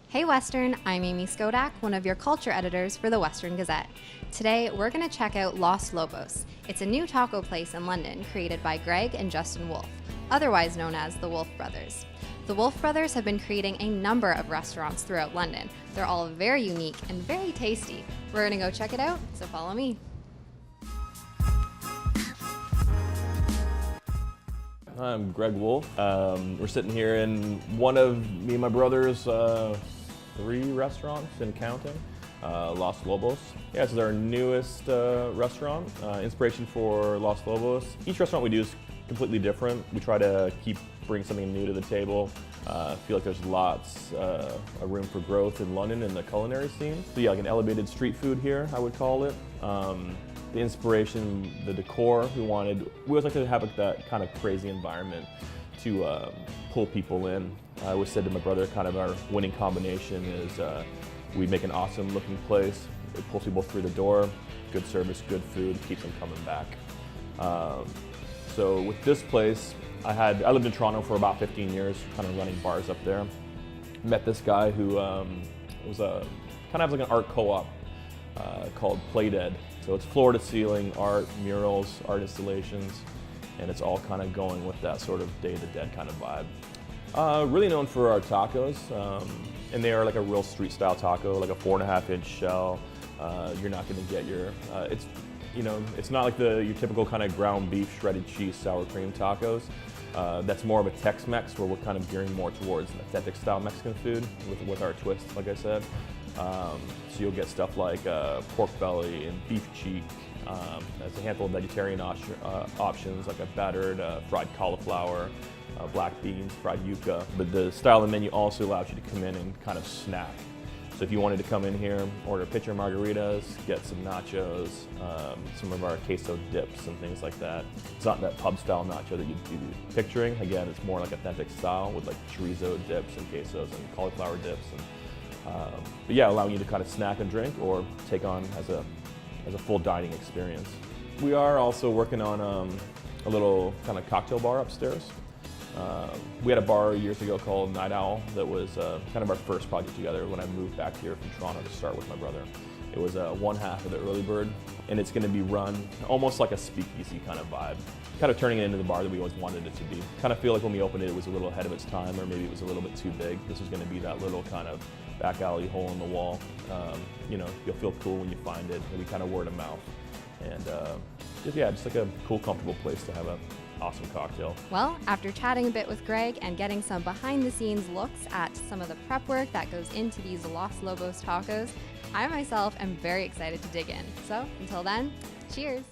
Hey Western, I'm Amy Skodak, one of your culture editors for the Western Gazette. Today, we're going to check out Los Lobos. It's a new taco place in London created by Greg and Justin Wolf, otherwise known as the Wolf Brothers. The Wolf Brothers have been creating a number of restaurants throughout London. They're all very unique and very tasty. We're going to go check it out, so follow me. I'm Greg Wolf. We're sitting here in one of me and my brother's 3 restaurants in counting, Los Lobos. Yeah, this is our newest restaurant, inspiration for Los Lobos. Each restaurant we do is completely different. We try to bring something new to the table. I feel like there's lots of room for growth in London in the culinary scene. So yeah, like an elevated street food here, I would call it. The inspiration, the decor, we always like to have that kind of crazy environment to pull people in. I always said to my brother, kind of our winning combination is we make an awesome looking place. It pulls people through the door, good service, good food, keeps them coming back. So with this place, I lived in Toronto for about 15 years, kind of running bars up there. Met this guy who was kind of like an art co-op called Play Dead. So it's floor to ceiling art, murals, art installations, and it's all kind of going with that sort of Day of the Dead kind of vibe. Really known for our tacos, and they are like a real street style taco, like a 4.5-inch shell. You're not going to get it's not like your typical kind of ground beef, shredded cheese, sour cream tacos. That's more of a Tex-Mex, where we're kind of gearing more towards an authentic style Mexican food with our twist, like I said. So you'll get stuff like pork belly and beef cheek. There's a handful of vegetarian options, like a battered fried cauliflower, black beans, fried yuca. But the style of the menu also allows you to come in and kind of snack. So if you wanted to come in here, order a pitcher of margaritas, get some nachos, some of our queso dips and things like that. It's not that pub style nacho that you'd be picturing. Again, it's more like authentic style with like chorizo dips and quesos and cauliflower dips. But yeah, allowing you to kind of snack and drink or take on as a full dining experience. We are also working on a little kind of cocktail bar upstairs. We had a bar years ago called Night Owl that was kind of our first project together when I moved back here from Toronto to start with my brother. It was one half of the Early Bird, and it's going to be run almost like a speakeasy kind of vibe, kind of turning it into the bar that we always wanted it to be. Kind of feel like when we opened it, it was a little ahead of its time, or maybe it was a little bit too big. This was going to be that little kind of back alley hole in the wall. You'll feel cool when you find it, maybe kind of word of mouth. And just like a cool, comfortable place to have an awesome cocktail. Well, after chatting a bit with Greg and getting some behind-the-scenes looks at some of the prep work that goes into these Los Lobos tacos, I myself am very excited to dig in. So until then, cheers!